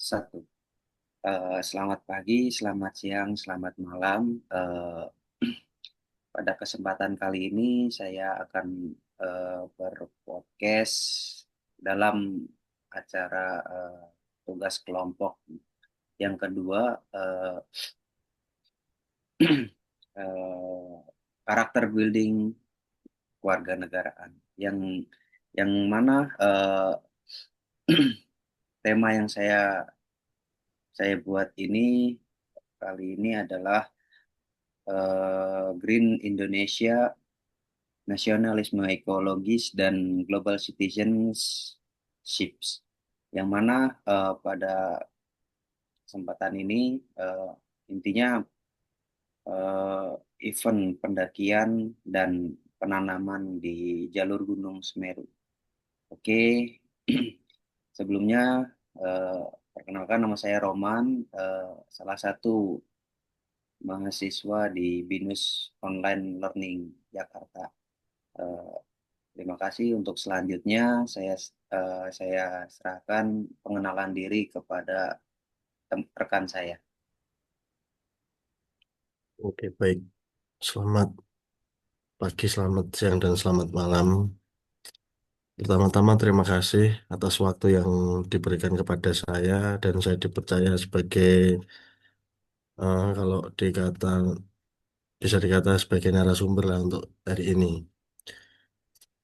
Satu. Selamat pagi, selamat siang, selamat malam. Eh, Pada kesempatan kali ini saya akan berpodcast dalam acara tugas kelompok yang kedua, eh, eh, karakter building kewarganegaraan. Yang mana tema yang saya buat kali ini adalah Green Indonesia, nasionalisme ekologis dan global citizenships, yang mana pada kesempatan ini eh, intinya eh, event pendakian dan penanaman di jalur Gunung Semeru. Oke. Sebelumnya eh, perkenalkan, nama saya Roman, salah satu mahasiswa di BINUS Online Learning Jakarta. Eh, Terima kasih. Untuk selanjutnya saya serahkan pengenalan diri kepada rekan saya. Oke, baik. Selamat pagi, selamat siang, dan selamat malam. Pertama-tama, terima kasih atas waktu yang diberikan kepada saya dan saya dipercaya sebagai, kalau bisa dikata sebagai narasumber lah untuk hari ini.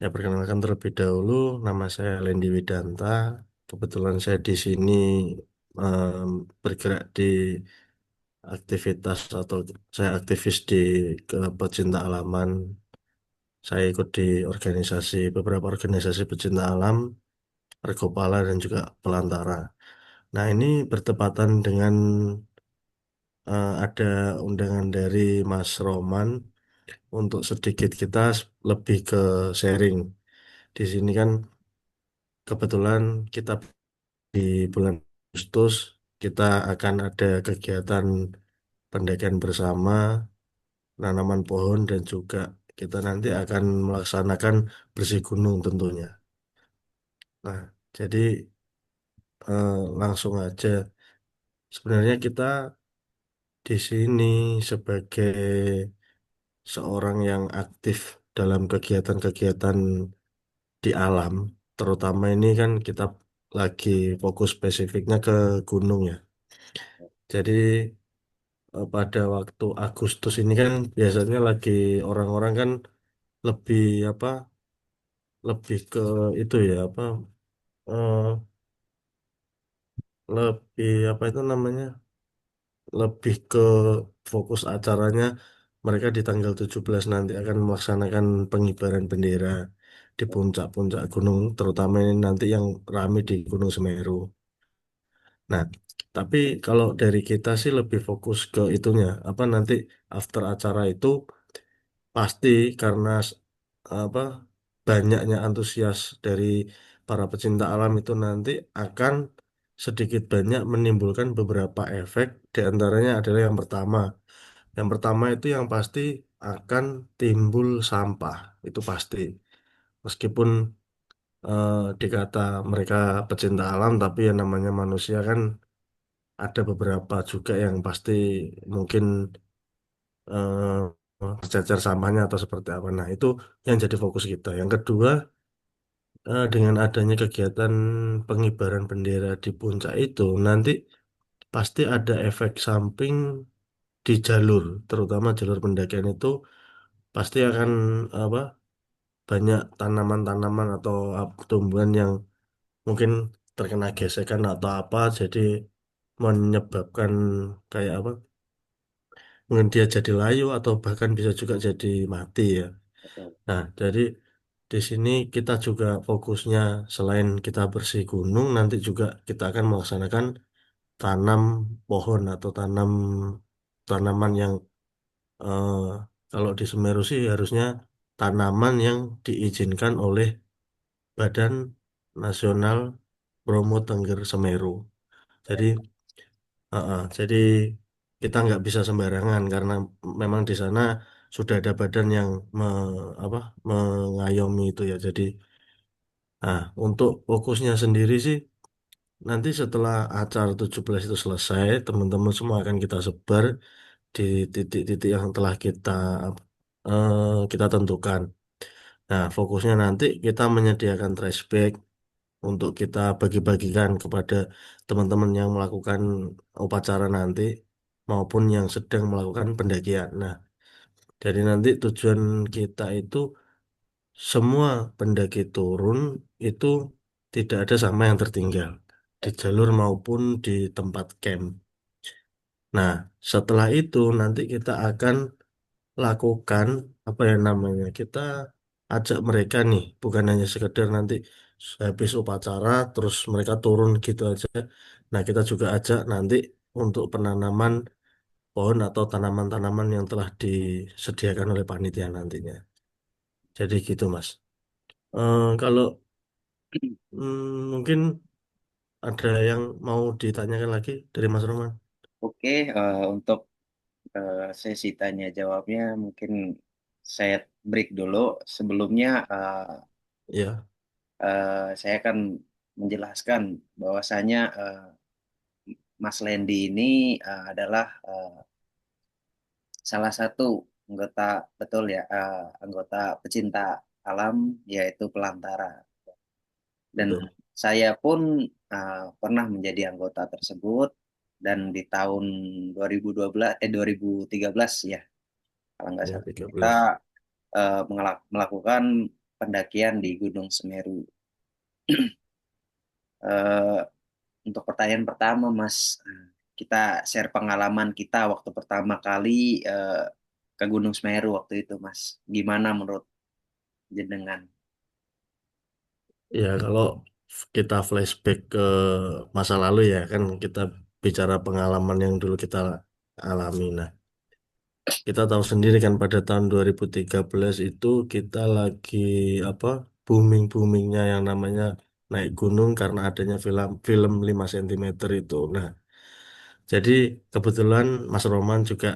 Ya, perkenalkan terlebih dahulu, nama saya Lendi Widanta. Kebetulan saya di sini em, bergerak di aktivitas atau saya aktivis di pecinta alaman. Saya ikut di beberapa organisasi pecinta alam, Regopala dan juga Pelantara. Nah, ini bertepatan dengan ada undangan dari Mas Roman untuk sedikit kita lebih ke sharing. Di sini kan kebetulan kita di bulan Agustus kita akan ada kegiatan pendakian bersama, penanaman pohon dan juga kita nanti akan melaksanakan bersih gunung tentunya. Nah, jadi langsung aja. Sebenarnya kita di sini sebagai seorang yang aktif dalam kegiatan-kegiatan di alam, terutama ini kan kita lagi fokus spesifiknya ke gunung ya. Jadi pada waktu Agustus ini kan biasanya lagi orang-orang kan lebih apa, lebih ke itu ya apa, eh, lebih apa itu namanya, lebih ke fokus acaranya mereka di tanggal 17 nanti akan melaksanakan pengibaran bendera di puncak-puncak gunung, terutama ini nanti yang rame di Gunung Semeru. Nah, tapi kalau dari kita sih lebih fokus ke itunya, apa nanti after acara itu pasti karena apa banyaknya antusias dari para pecinta alam itu nanti akan sedikit banyak menimbulkan beberapa efek, di antaranya adalah yang pertama itu yang pasti akan timbul sampah, itu pasti. Meskipun dikata mereka pecinta alam, tapi yang namanya manusia kan ada beberapa juga yang pasti mungkin tercecer sampahnya atau seperti apa. Nah, itu yang jadi fokus kita. Yang kedua, dengan adanya kegiatan pengibaran bendera di puncak itu, nanti pasti ada efek samping di jalur, terutama jalur pendakian itu pasti akan apa banyak tanaman-tanaman atau tumbuhan yang mungkin terkena gesekan atau apa, jadi menyebabkan kayak apa, mungkin dia jadi layu atau bahkan bisa juga jadi mati ya. Betul. Nah, jadi di sini kita juga fokusnya selain kita bersih gunung, nanti juga kita akan melaksanakan tanam pohon atau tanam tanaman yang eh, kalau di Semeru sih harusnya tanaman yang diizinkan oleh Badan Nasional Bromo Tengger Semeru. Jadi, jadi kita nggak bisa sembarangan karena memang di sana sudah ada badan yang apa, mengayomi itu ya. Jadi, nah untuk fokusnya sendiri sih nanti setelah acara 17 itu selesai, teman-teman semua akan kita sebar di titik-titik yang telah kita tentukan. Nah, fokusnya nanti kita menyediakan trash bag untuk kita bagi-bagikan kepada teman-teman yang melakukan upacara nanti maupun yang sedang melakukan pendakian. Nah, jadi nanti tujuan kita itu semua pendaki turun itu tidak ada sama yang tertinggal di jalur maupun di tempat camp. Nah, setelah itu nanti kita akan lakukan apa yang namanya kita ajak mereka nih, bukan hanya sekedar nanti habis upacara terus mereka turun gitu aja. Nah, kita juga ajak nanti untuk penanaman pohon atau tanaman-tanaman yang telah disediakan oleh panitia nantinya. Jadi gitu, Mas. Kalau mungkin ada yang mau ditanyakan lagi dari Mas Roman? Oke, untuk sesi tanya jawabnya mungkin saya break dulu. Sebelumnya Ya, saya akan menjelaskan bahwasanya Mas Lendi ini adalah salah satu anggota, betul ya, anggota pecinta alam yaitu Pelantara. Dan betul. saya pun pernah menjadi anggota tersebut dan di tahun 2012 2013 ya kalau nggak Ya, salah kita 13. melakukan pendakian di Gunung Semeru. Eh, untuk pertanyaan pertama, Mas, kita share pengalaman kita waktu pertama kali ke Gunung Semeru waktu itu, Mas. Gimana menurut jenengan? Ya, kalau kita flashback ke masa lalu ya, kan kita bicara pengalaman yang dulu kita alami. Nah, kita tahu sendiri kan pada tahun 2013 itu kita lagi apa booming-boomingnya yang namanya naik gunung karena adanya film film 5 cm itu. Nah, jadi kebetulan Mas Roman juga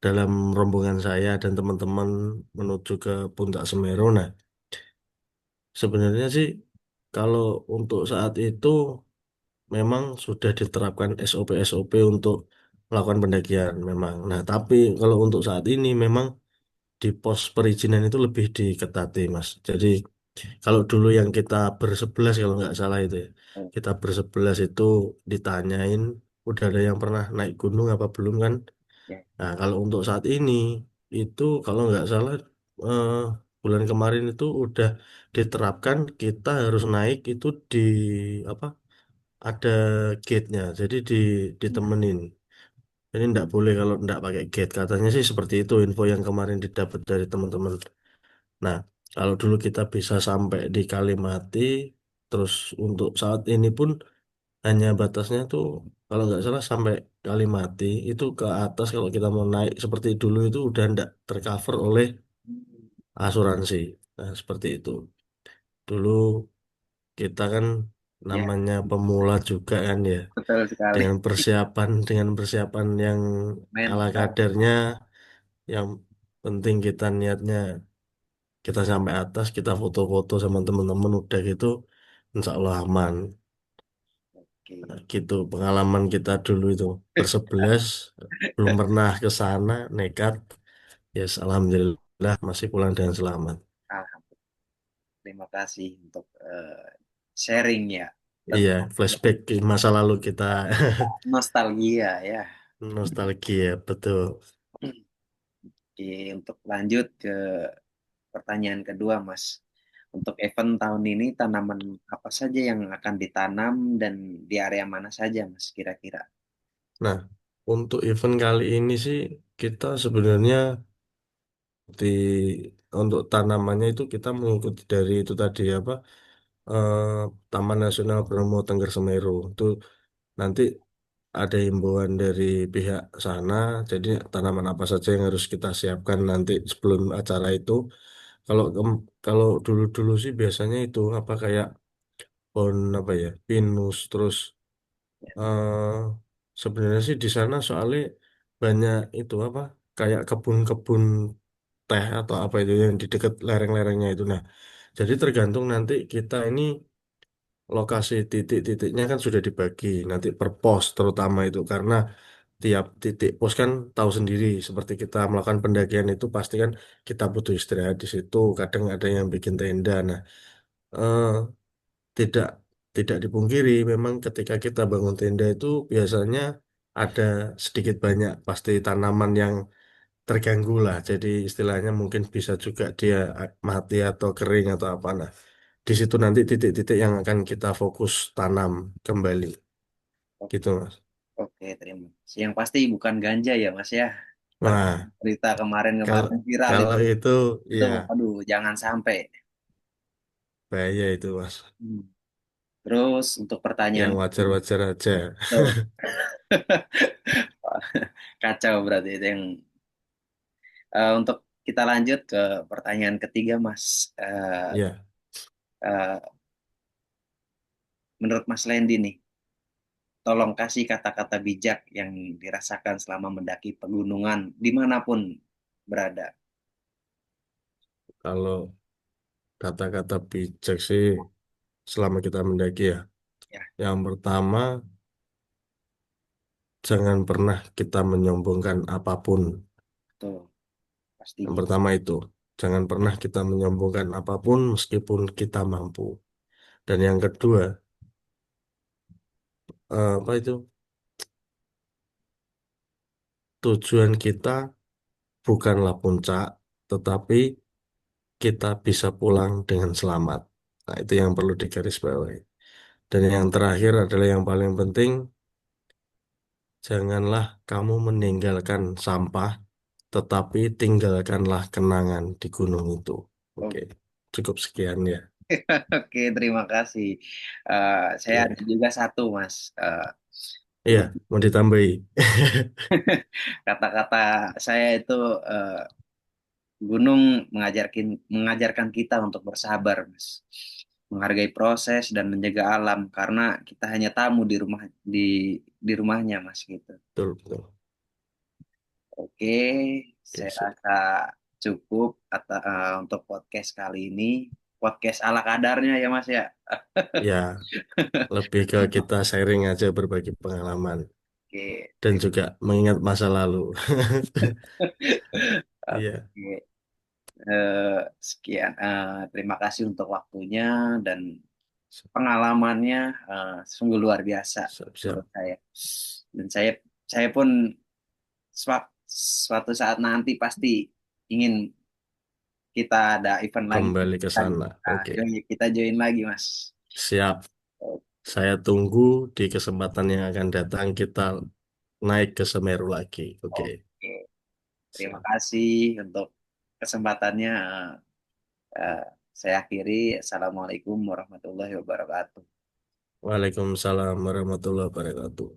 dalam rombongan saya dan teman-teman menuju ke Puncak Semeru. Nah, sebenarnya sih kalau untuk saat itu memang sudah diterapkan SOP-SOP untuk melakukan pendakian memang. Nah, tapi kalau untuk saat ini memang di pos perizinan itu lebih diketati, Mas. Jadi kalau dulu yang kita bersebelas kalau nggak salah itu ya, Oh, kita bersebelas itu ditanyain udah ada yang pernah naik gunung apa belum kan? ya. Nah, kalau untuk saat ini itu kalau nggak salah eh, bulan kemarin itu udah diterapkan kita harus naik itu di apa? Ada gate-nya, jadi ditemenin. Ini nggak boleh kalau nggak pakai gate. Katanya sih seperti itu info yang kemarin didapat dari teman-teman. Nah, kalau dulu kita bisa sampai di Kalimati, terus untuk saat ini pun hanya batasnya tuh kalau nggak salah sampai Kalimati itu ke atas kalau kita mau naik seperti dulu itu udah nggak tercover oleh asuransi. Nah, seperti itu. Dulu kita kan Ya, namanya pemula juga kan ya. betul sekali. Dengan persiapan yang ala Mental. kadarnya yang penting kita niatnya kita sampai atas kita foto-foto sama teman-teman udah gitu insya Allah aman. Nah, Oke. gitu pengalaman kita dulu itu bersebelas belum pernah ke sana nekat yes alhamdulillah masih pulang dengan selamat. Alhamdulillah. Terima kasih untuk sharing ya. Iya, Tentang flashback ke masa lalu kita. nostalgia ya. Nostalgia betul. Oke, untuk lanjut ke pertanyaan kedua, Mas. Untuk event tahun ini, tanaman apa saja yang akan ditanam dan di area mana saja, Mas, kira-kira? Nah, untuk event kali ini sih kita sebenarnya di untuk tanamannya itu kita mengikuti dari itu tadi apa eh, Taman Nasional Bromo Tengger Semeru itu nanti ada himbauan dari pihak sana jadi tanaman apa saja yang harus kita siapkan nanti sebelum acara itu kalau dulu-dulu sih biasanya itu apa kayak pohon apa ya pinus terus eh sebenarnya sih di sana soalnya banyak itu apa kayak kebun-kebun teh atau apa itu yang di dekat lereng-lerengnya itu. Nah, jadi tergantung nanti kita ini lokasi titik-titiknya kan sudah dibagi nanti per pos terutama itu karena tiap titik pos kan tahu sendiri seperti kita melakukan pendakian itu pasti kan kita butuh istirahat di situ kadang ada yang bikin tenda nah eh, tidak tidak dipungkiri memang ketika kita bangun tenda itu biasanya ada sedikit banyak pasti tanaman yang terganggu lah jadi istilahnya mungkin bisa juga dia mati atau kering atau apa nah di situ nanti titik-titik yang akan kita fokus tanam kembali Oke, gitu Mas. oke, terima kasih. Yang pasti bukan ganja ya Mas ya. Karena Nah, berita kalau kemarin-kemarin viral kalau itu. ya Aduh, jangan sampai. bahaya itu Mas. Hmm. Terus untuk pertanyaan Yang wajar-wajar aja. tuh, kacau berarti itu yang untuk kita lanjut ke pertanyaan ketiga Mas. Ya, Eh, menurut Mas Lendi nih, tolong kasih kata-kata bijak yang dirasakan selama mendaki pegunungan dimanapun berada. kalau kata-kata bijak sih selama kita mendaki ya. Ya, Yang pertama, jangan pernah kita menyombongkan apapun. tuh Yang pastinya. pertama itu, jangan pernah kita menyombongkan apapun meskipun kita mampu. Dan yang kedua, apa itu? Tujuan kita bukanlah puncak, tetapi kita bisa pulang dengan selamat. Nah, itu yang perlu digarisbawahi. Dan yang terakhir adalah yang paling penting, janganlah kamu meninggalkan sampah, tetapi tinggalkanlah kenangan di gunung itu. Oke, Oh, cukup sekian ya. oke, terima kasih. Saya ada Oke. juga satu, Mas. Iya, mau ditambahi. Kata-kata saya itu eh, gunung mengajarkan kita untuk bersabar, Mas. Menghargai proses dan menjaga alam karena kita hanya tamu di rumahnya, Mas gitu. Betul, betul. Oke, Oke, saya sip. rasa cukup untuk podcast kali ini. Podcast ala kadarnya ya, Mas ya. Ya, lebih ke kita sharing aja berbagi pengalaman Oke, dan juga mengingat masa lalu. Iya, oke. Sekian. Terima kasih untuk waktunya dan pengalamannya sungguh luar biasa siap-siap. menurut saya. Dan saya pun suatu saat nanti pasti ingin kita ada event lagi. Kembali ke Lagi. sana. Nah, Oke, kita join lagi, Mas. siap. Saya tunggu di kesempatan yang akan datang kita naik ke Semeru lagi. Oke, Oke, terima siap. kasih untuk kesempatannya. Eh, saya akhiri. Assalamualaikum warahmatullahi wabarakatuh. Waalaikumsalam warahmatullahi wabarakatuh.